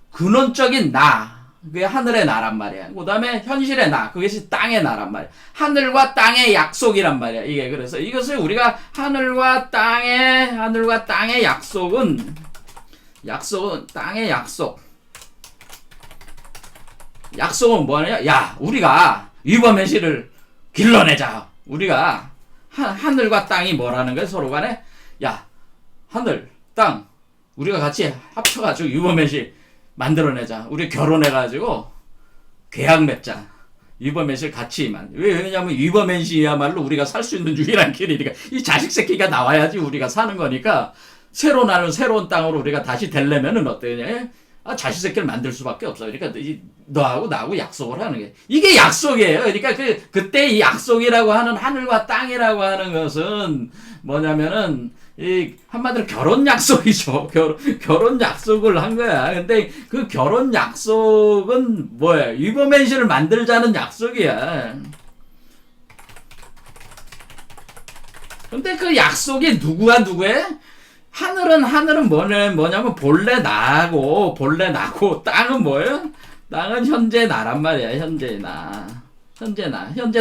근원적인 나, 그게 하늘의 나란 말이야. 그 다음에 현실의 나, 그것이 땅의 나란 말이야. 하늘과 땅의 약속이란 말이야. 이게 그래서 이것을 우리가 하늘과 땅의 약속은 땅의 약속은 뭐냐? 야, 우리가 위버맨시를 길러내자. 우리가 하늘과 땅이 뭐라는 거야? 서로 간에, 야, 하늘, 땅, 우리가 같이 합쳐가지고 위버맨시 만들어내자. 우리 결혼해가지고 계약 맺자. 위버맨시를 같이 왜냐면 위버맨시야말로 우리가 살 수 있는 유일한 길이니까. 이 자식 새끼가 나와야지 우리가 사는 거니까, 새로운 땅으로 우리가 다시 되려면은 어떠냐? 자식 새끼를 만들 수밖에 없어. 그러니까 너하고 나하고 약속을 하는 게, 이게 약속이에요. 그러니까 그때 이 약속이라고 하는 하늘과 땅이라고 하는 것은 뭐냐면은 이 한마디로 결혼 약속이죠. 결혼 약속을 한 거야. 근데 그 결혼 약속은 뭐야? 위버맨시를 만들자는 약속이야. 근데 그 약속이 누구와 누구야? 하늘은 뭐냐면 본래 나고, 땅은 뭐예요? 땅은 현재 나란 말이야. 현재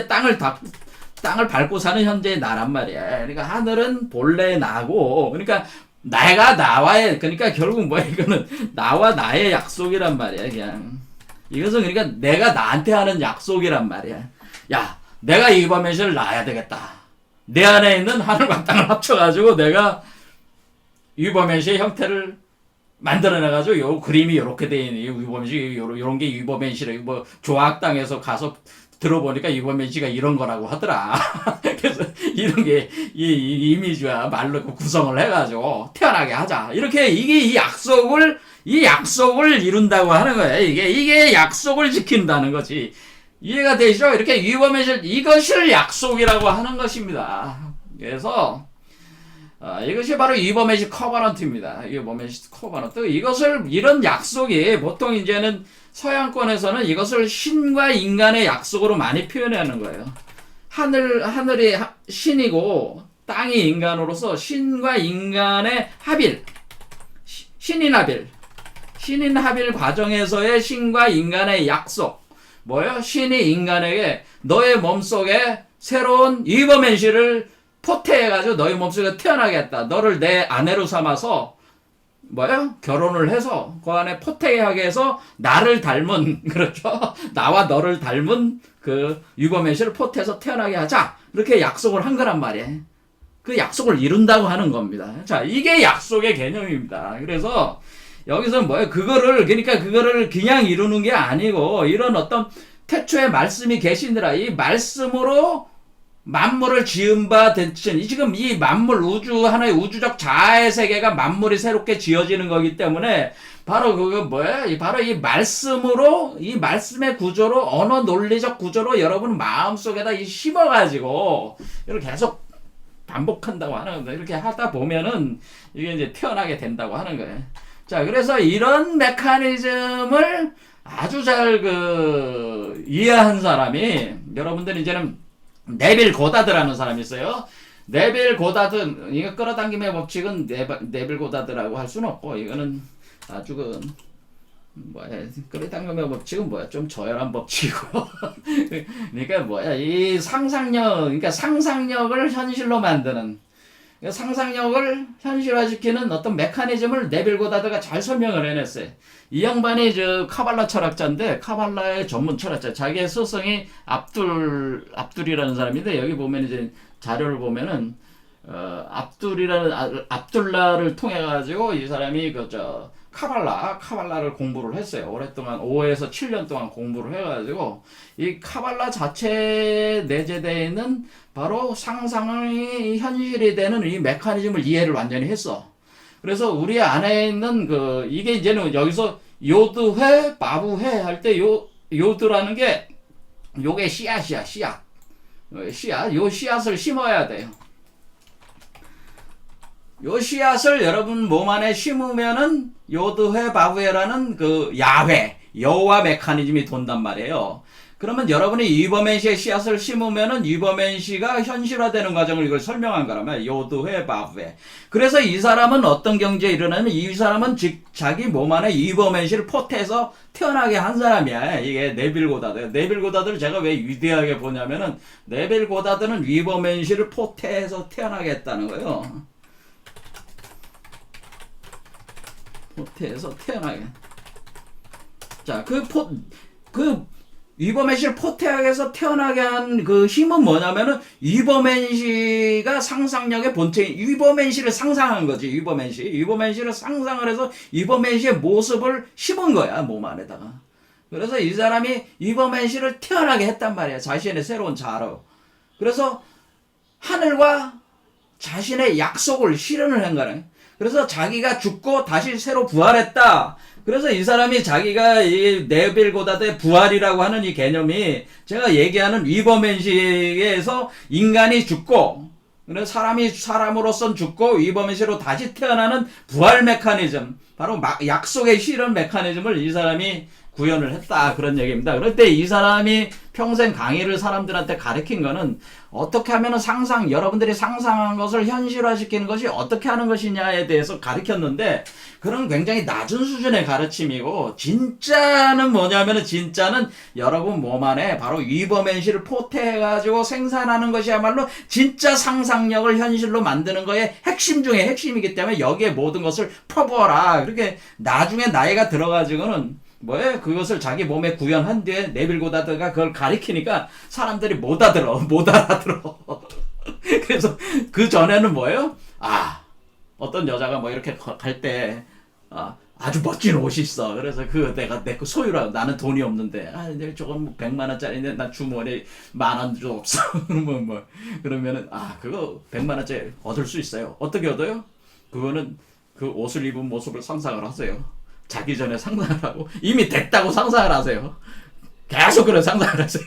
땅을 밟고 사는 현재의 나란 말이야. 그러니까 하늘은 본래 나고, 그러니까 그러니까 결국 뭐야? 이거는 나와 나의 약속이란 말이야. 그냥 이것은 그러니까 내가 나한테 하는 약속이란 말이야. 야, 내가 위버맨시를 낳아야 되겠다. 내 안에 있는 하늘과 땅을 합쳐가지고 내가 위버맨시의 형태를 만들어내가지고 요 그림이 요렇게 돼 있는 위버맨시, 요런 게 위버맨시래. 뭐 조학당에서 가서 들어보니까 위버맨시가 이런 거라고 하더라. 그래서 이런 게 이 이미지와 말로 구성을 해가지고 태어나게 하자. 이렇게 이게 이 약속을 이 약속을 이룬다고 하는 거예요. 이게 약속을 지킨다는 거지. 이해가 되시죠? 이렇게 위법의실, 이것을 약속이라고 하는 것입니다. 그래서 이것이 바로 위법의실 커버넌트입니다. 위법의실 커버넌트. 이런 약속이 보통 이제는 서양권에서는 이것을 신과 인간의 약속으로 많이 표현하는 거예요. 하늘이 신이고 땅이 인간으로서 신과 인간의 합일, 신인 합일 과정에서의 신과 인간의 약속. 뭐요? 신이 인간에게 너의 몸속에 새로운 위버맨시를 포태해가지고 너의 몸속에 태어나게 했다. 너를 내 아내로 삼아서 뭐요? 결혼을 해서 그 안에 포태하게 해서 나를 닮은 그렇죠? 나와 너를 닮은 그 위버맨시를 포태해서 태어나게 하자. 이렇게 약속을 한 거란 말이에요. 그 약속을 이룬다고 하는 겁니다. 자, 이게 약속의 개념입니다. 그래서 여기서 뭐예요? 그거를 그냥 이루는 게 아니고 이런 어떤 태초에 말씀이 계시느라 이 말씀으로 만물을 지은 바 대신 지금 이 만물 우주 하나의 우주적 자아의 세계가 만물이 새롭게 지어지는 거기 때문에 바로 그거 뭐예요? 바로 이 말씀으로 이 말씀의 구조로 언어 논리적 구조로 여러분 마음속에다 심어가지고 이렇게 계속 반복한다고 하는 겁니다. 이렇게 하다 보면은 이게 이제 태어나게 된다고 하는 거예요. 자, 그래서 이런 메커니즘을 아주 잘 이해한 사람이 여러분들 이제는 네빌 고다드라는 사람이 있어요. 네빌 고다드, 이거 끌어당김의 법칙은 네빌 고다드라고 할 수는 없고, 이거는 아주 끌어당김의 법칙은 좀 저열한 법칙이고. 그러니까 이 그러니까 상상력을 현실로 만드는, 상상력을 현실화시키는 어떤 메커니즘을 네빌 고다드가 잘 설명을 해냈어요. 이 양반이 카발라 철학자인데 카발라의 전문 철학자. 자기의 스승이 압둘이라는 사람인데 여기 보면 이제 자료를 보면은 압둘라를 통해 가지고 이 사람이 카발라를 공부를 했어요. 오랫동안 5에서 7년 동안 공부를 해가지고 이 카발라 자체에 내재되어 있는 바로 상상이 현실이 되는 이 메커니즘을 이해를 완전히 했어. 그래서 우리 안에 있는 이게 이제는 여기서 요드회, 바브회 할 때 요드라는 게 요게 씨앗이야, 씨앗. 요 씨앗을 심어야 돼요. 요 씨앗을 여러분 몸 안에 심으면은 요드회, 바브회라는 야훼, 여호와 메커니즘이 돈단 말이에요. 그러면 여러분이 위버맨시의 씨앗을 심으면은 위버맨시가 현실화되는 과정을 이걸 설명한 거라면 요드회, 바브회. 그래서 이 사람은 어떤 경지에 이르냐면 이 사람은 자기 몸 안에 위버맨시를 포태해서 태어나게 한 사람이야. 이게 네빌 고다드. 네빌 고다드를 제가 왜 위대하게 보냐면은 네빌 고다드는 위버맨시를 포태해서 태어나게 했다는 거예요. 포태해서 태어나게. 자, 위버맨시를 포태하게해서 태어나게 한 힘은 뭐냐면은 위버맨시가 상상력의 본체인 위버맨시를 상상한 거지. 위버맨시를 상상을 해서 위버맨시의 모습을 심은 거야 몸 안에다가. 그래서 이 사람이 위버맨시를 태어나게 했단 말이야. 자신의 새로운 자아로. 그래서 하늘과 자신의 약속을 실현을 한 거네. 그래서 자기가 죽고 다시 새로 부활했다. 그래서 이 사람이 자기가 이 네빌 고다드의 부활이라고 하는 이 개념이 제가 얘기하는 위버맨시에서 인간이 죽고 그래서 사람이 사람으로선 죽고 위버맨시로 다시 태어나는 부활 메커니즘, 바로 약속의 실현 메커니즘을 이 사람이 구현을 했다, 그런 얘기입니다. 그럴 때 이 사람이 평생 강의를 사람들한테 가르친 거는 어떻게 하면 여러분들이 상상한 것을 현실화시키는 것이 어떻게 하는 것이냐에 대해서 가르쳤는데, 그런 굉장히 낮은 수준의 가르침이고, 진짜는 뭐냐면은 진짜는 여러분 몸 안에 바로 위버맨시를 포태해가지고 생산하는 것이야말로 진짜 상상력을 현실로 만드는 거에 핵심 중에 핵심이기 때문에 여기에 모든 것을 퍼부어라. 그렇게 나중에 나이가 들어가지고는 그것을 자기 몸에 구현한 뒤에 네빌 고다드가 그걸 가리키니까 사람들이 못 알아들어. 그래서 그 전에는 어떤 여자가 이렇게 갈 때, 아주 멋진 옷이 있어. 그래서 내가 내 거 소유라. 나는 돈이 없는데. 저건 100만원짜리인데 나 주머니에 10,000원도 없어. 그러면은, 그거 100만원짜리 얻을 수 있어요. 어떻게 얻어요? 그거는 그 옷을 입은 모습을 상상을 하세요. 자기 전에 상상을 하고 이미 됐다고 상상을 하세요. 계속 그런 상상을 하세요.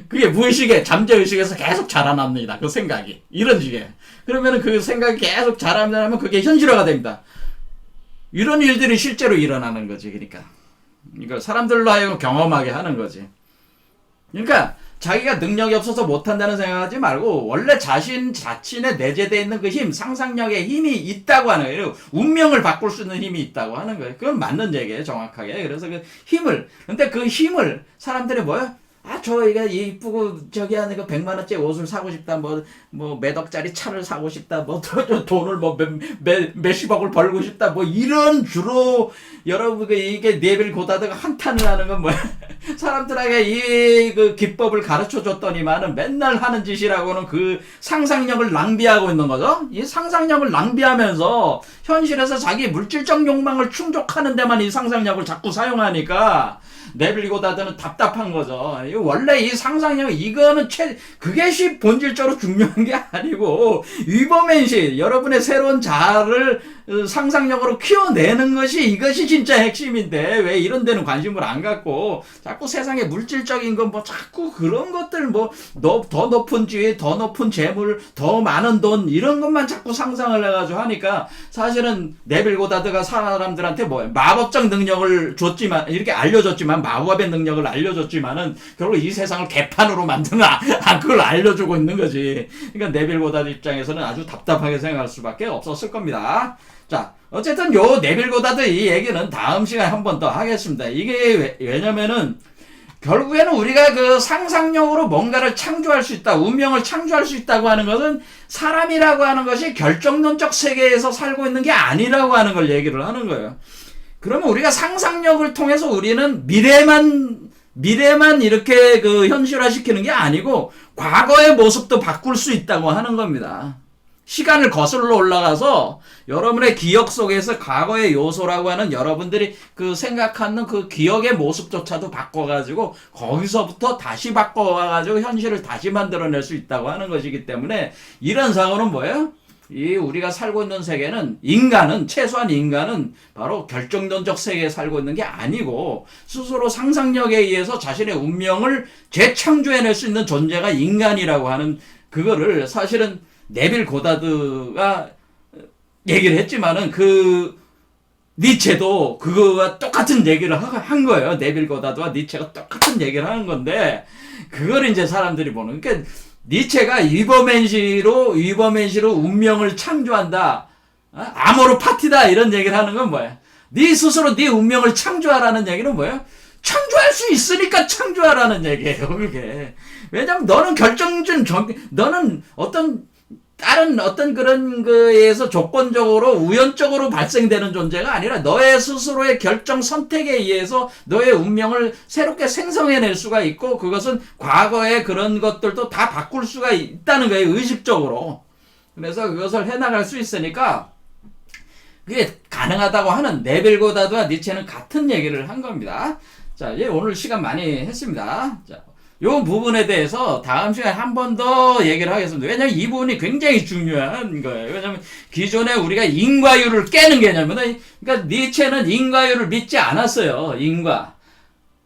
그게 무의식에 잠재의식에서 계속 자라납니다. 그 생각이 이런 식의. 그러면 그 생각이 계속 자라나면 그게 현실화가 됩니다. 이런 일들이 실제로 일어나는 거지. 그러니까 이걸 사람들로 하여금 경험하게 하는 거지. 그러니까 자기가 능력이 없어서 못한다는 생각하지 말고 원래 자신에 내재되어 있는 그 힘, 상상력의 힘이 있다고 하는 거예요. 운명을 바꿀 수 있는 힘이 있다고 하는 거예요. 그건 맞는 얘기예요, 정확하게. 그래서 그 힘을, 근데 그 힘을 사람들이 뭐야? 아, 저 이게 이쁘고 저기 하는 거 100만 원짜리 옷을 사고 싶다, 뭐 몇 억짜리 차를 사고 싶다, 뭐 돈을 뭐 몇십억을 벌고 싶다, 뭐 이런 주로 여러분 이게 네빌 고다드가 한탄을 하는 건 뭐야? 사람들에게 이 그 기법을 가르쳐 줬더니만은 맨날 하는 짓이라고는 그 상상력을 낭비하고 있는 거죠. 이 상상력을 낭비하면서 현실에서 자기 물질적 욕망을 충족하는 데만 이 상상력을 자꾸 사용하니까 네빌 고다드는 답답한 거죠. 원래 이 상상력, 이거는 그게 본질적으로 중요한 게 아니고, 위버맨시, 여러분의 새로운 자아를 상상력으로 키워내는 것이 이것이 진짜 핵심인데, 왜 이런 데는 관심을 안 갖고, 자꾸 세상에 물질적인 건 뭐 자꾸 그런 것들 더 높은 지위, 더 높은 재물, 더 많은 돈, 이런 것만 자꾸 상상을 해가지고 하니까, 사실은 네빌 고다드가 사람들한테 마법적 능력을 줬지만, 이렇게 알려줬지만, 마법의 능력을 알려줬지만은 결국 이 세상을 개판으로 만드는 그걸 알려주고 있는 거지. 그러니까 네빌 고다드 입장에서는 아주 답답하게 생각할 수밖에 없었을 겁니다. 자, 어쨌든 요 네빌 고다드 이 얘기는 다음 시간에 한 번 더 하겠습니다. 이게 왜냐면은 결국에는 우리가 그 상상력으로 뭔가를 창조할 수 있다, 운명을 창조할 수 있다고 하는 것은 사람이라고 하는 것이 결정론적 세계에서 살고 있는 게 아니라고 하는 걸 얘기를 하는 거예요. 그러면 우리가 상상력을 통해서 우리는 미래만 이렇게 그 현실화시키는 게 아니고 과거의 모습도 바꿀 수 있다고 하는 겁니다. 시간을 거슬러 올라가서 여러분의 기억 속에서 과거의 요소라고 하는 여러분들이 그 생각하는 그 기억의 모습조차도 바꿔가지고 거기서부터 다시 바꿔가지고 현실을 다시 만들어낼 수 있다고 하는 것이기 때문에 이런 사고는 뭐예요? 이 우리가 살고 있는 세계는 최소한 인간은 바로 결정론적 세계에 살고 있는 게 아니고 스스로 상상력에 의해서 자신의 운명을 재창조해낼 수 있는 존재가 인간이라고 하는 그거를 사실은 네빌 고다드가 얘기를 했지만은 그 니체도 그거와 똑같은 얘기를 한 거예요. 네빌 고다드와 니체가 똑같은 얘기를 하는 건데 그걸 이제 사람들이 보는. 그러니까 니체가 위버맨시로 운명을 창조한다. 아모르 파티다 이런 얘기를 하는 건 뭐야? 네 스스로 네 운명을 창조하라는 얘기는 뭐예요? 창조할 수 있으니까 창조하라는 얘기예요. 그게. 왜냐면 너는 다른 어떤 그런 거에서 조건적으로 우연적으로 발생되는 존재가 아니라 너의 스스로의 결정 선택에 의해서 너의 운명을 새롭게 생성해낼 수가 있고 그것은 과거의 그런 것들도 다 바꿀 수가 있다는 거예요. 의식적으로. 그래서 그것을 해나갈 수 있으니까 그게 가능하다고 하는 네빌 고다드와 니체는 같은 얘기를 한 겁니다. 자, 이제 오늘 시간 많이 했습니다. 자, 요 부분에 대해서 다음 시간에 한 번 더 얘기를 하겠습니다. 왜냐면 이 부분이 굉장히 중요한 거예요. 왜냐면 기존에 우리가 인과율을 깨는 개념은, 그러니까 니체는 인과율을 믿지 않았어요.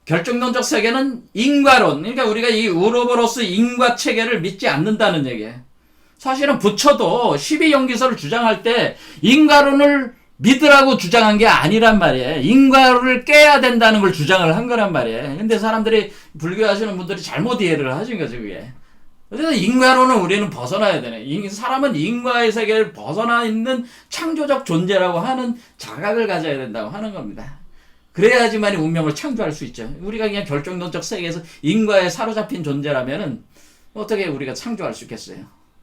결정론적 세계는 인과론. 그러니까 우리가 이 우로보로스 인과 체계를 믿지 않는다는 얘기예요. 사실은 부처도 12연기설을 주장할 때 인과론을 믿으라고 주장한 게 아니란 말이에요. 인과를 깨야 된다는 걸 주장을 한 거란 말이에요. 근데 사람들이 불교하시는 분들이 잘못 이해를 하신 거죠, 그게. 그래서 인과론은 우리는 벗어나야 되네. 사람은 인과의 세계를 벗어나 있는 창조적 존재라고 하는 자각을 가져야 된다고 하는 겁니다. 그래야지만 운명을 창조할 수 있죠. 우리가 그냥 결정론적 세계에서 인과에 사로잡힌 존재라면은 어떻게 우리가 창조할 수 있겠어요?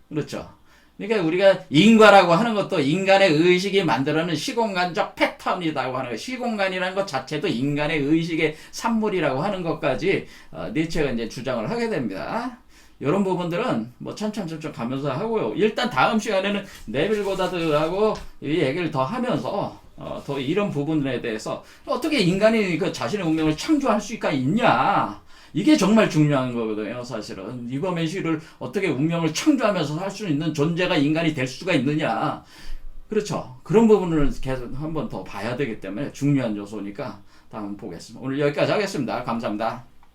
그렇죠. 그러니까 우리가 인과라고 하는 것도 인간의 의식이 만들어낸 시공간적 패턴이라고 하는 거예요. 시공간이라는 것 자체도 인간의 의식의 산물이라고 하는 것까지 니체가 이제 주장을 하게 됩니다. 이런 부분들은 뭐 천천히 가면서 하고요. 일단 다음 시간에는 네빌 고다드하고 이 얘기를 더 하면서 더 이런 부분에 대해서 어떻게 인간이 그 자신의 운명을 창조할 수가 있냐. 이게 정말 중요한 거거든요, 사실은. 위버맨시를 어떻게 운명을 창조하면서 살 수 있는 존재가 인간이 될 수가 있느냐. 그렇죠. 그런 부분을 계속 한번 더 봐야 되기 때문에 중요한 요소니까 다음 보겠습니다. 오늘 여기까지 하겠습니다. 감사합니다.